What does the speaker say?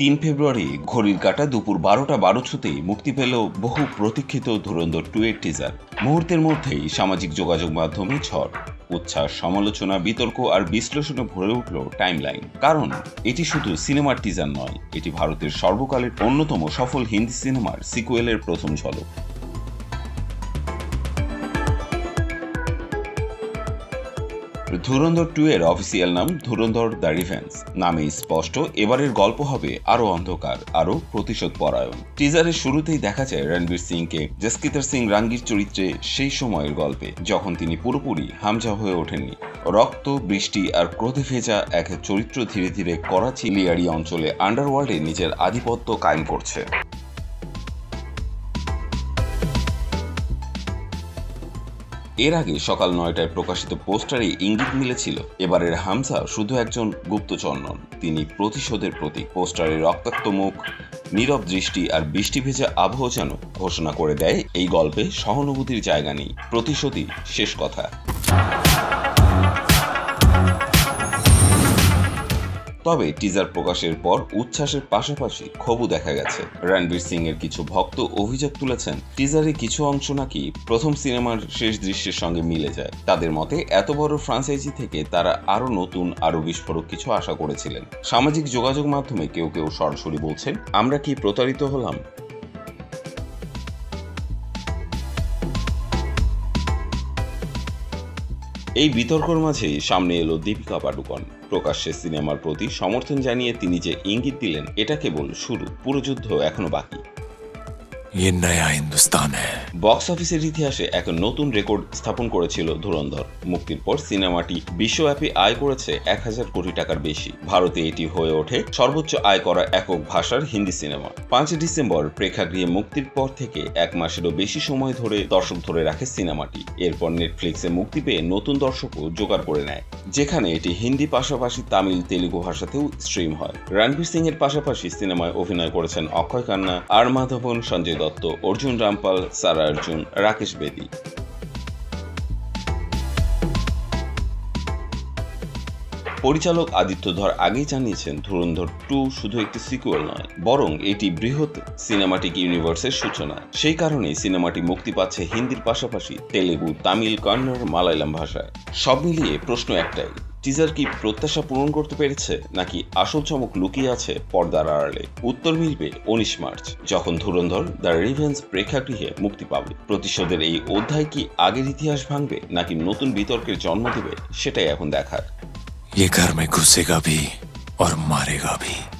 3 ফেব্রুয়ারি ঘড়ির কাঁটা দুপুর 12:12 ছুতেই মুক্তি পেল বহু প্রতীক্ষিত ধুরন্ধর 2 এর টিজার। মুহূর্তের মধ্যেই সামাজিক যোগাযোগ মাধ্যমে ঝড়, উচ্ছ্বাস, সমালোচনা, বিতর্ক আর বিশ্লেষণে ভরে উঠল টাইমলাইন। কারণ এটি শুধু সিনেমার টিজার নয়, এটি ভারতের সর্বকালের অন্যতম সফল হিন্দি সিনেমার সিকুয়েলের প্রথম ঝলক। ধুরন্ধর 2 এর অফিসিয়াল নাম ধুরন্ধর দ্য রিভেঞ্জ। নামে স্পষ্ট এবারের গল্প হবে আরো অন্ধকার, আরো প্রতিশোধ পরায়ণ। টিজারের শুরুতেই দেখা যায় রণবীর সিংকে জসকিতার সিং রাঙ্গির চরিত্রে সেই সময়ের গল্পে যখন তিনি পুরোপুরি হামজা হয়ে ওঠেননি। রক্ত, বৃষ্টি আর ক্রোধে ভেজা এক চরিত্র ধীরে ধীরে করাচি লিয়ারি অঞ্চলে আন্ডারওয়ার্ল্ডে নিজের আধিপত্য কায়েম করছে। এর আগে সকাল 9টায় প্রকাশিত পোস্টারে ইঙ্গিত মিলেছিল এবারের হামজা শুধু একজন গুপ্তচর নন, তিনি প্রতিশোধের প্রতীক। পোস্টারে রক্তাক্ত মুখ, নীরব দৃষ্টি আর বৃষ্টি ভেজা আবহ যেন ঘোষণা করে দেয় এই গল্পে সহানুভূতির জায়গা নেই, প্রতিশোধই শেষ কথা। তবে টিজার প্রকাশের পর উচ্ছ্বাসের পাশাপাশি ক্ষোভও দেখা গেছে। রণবীর সিং এর কিছু ভক্ত অভিযোগ তুলেছেন টিজারে কিছু অংশ নাকি প্রথম সিনেমার শেষ দৃশ্যের সঙ্গে মিলে যায়। তাদের মতে এত বড় ফ্রাঞ্চাইজি থেকে তারা আরো নতুন, আরো বিস্ফোরক কিছু আশা করেছিলেন। সামাজিক যোগাযোগ মাধ্যমে কেউ কেউ সরাসরি বলছেন, আমরা কি প্রতারিত হলাম? এই বিতর্কের মাঝেই সামনে এলো দীপিকা পাডুকোন। প্রকাশ্যে সিনেমার প্রতি সমর্থন জানিয়ে তিনি যে ইঙ্গিত দিলেন, এটা কেবল শুরু, পুরো যুদ্ধ এখনো বাকি। বক্স অফিসের ইতিহাসে এক নতুন রেকর্ড স্থাপন করেছিল ধুরন্ধর। মুক্তির পর সিনেমাটি বিশ্বব্যাপী আয় করেছে 1000 কোটি টাকার বেশি। ভারতে এটি হয়ে ওঠে সর্বোচ্চ আয় করা একক ভাষার হিন্দি সিনেমা। 5 ডিসেম্বর প্রেক্ষাগৃহে মুক্তির পর থেকে 1 মাসেরও বেশি সময় ধরে দর্শক ধরে রাখে সিনেমাটি। এরপর নেটফ্লিক্সে মুক্তি পেয়ে নতুন দর্শকও জোগাড় করে নেয়, যেখানে এটি হিন্দি পাশাপাশি তামিল, তেলুগু ভাষাতেও স্ট্রিম হয়। রণবীর সিং এর পাশাপাশি সিনেমায় অভিনয় করেছেন অক্ষয় খান্না, আর মাধবন, সঞ্জয় দত্ত, অর্জুন রামপাল, সারা অর্জুন, রাকেশ বেদি। পরিচালক আদিত্য ধর আগেই জানিয়েছেন ধুরন্ধর 2 শুধু একটি সিকুয়েল নয়, বরং এটি বৃহৎ সিনেমাটিক ইউনিভার্সের সূচনা। সেই কারণেই সিনেমাটি মুক্তি পাচ্ছে হিন্দির পাশাপাশি তেলুগু, তামিল, কন্নড়, মালায়ালাম ভাষায়। সব মিলিয়ে প্রশ্ন একটাই, টিজার কি প্রত্যাশা পূরণ করতে পেরেছে, নাকি আসল চমক লুকিয়ে আছে পর্দার আড়ালে? উত্তর মিলবে 19 মার্চ, যখন ধুরন্ধর দ্য রিভেঞ্জ প্রেক্ষাগৃহে মুক্তি পাবে। প্রতিশোধের এই অধ্যায় কি আগের ইতিহাস ভাঙবে, নাকি নতুন বিতর্কের জন্ম দেবে, সেটাই এখন দেখার। ये घर में घुसेगा भी और मारेगा भी।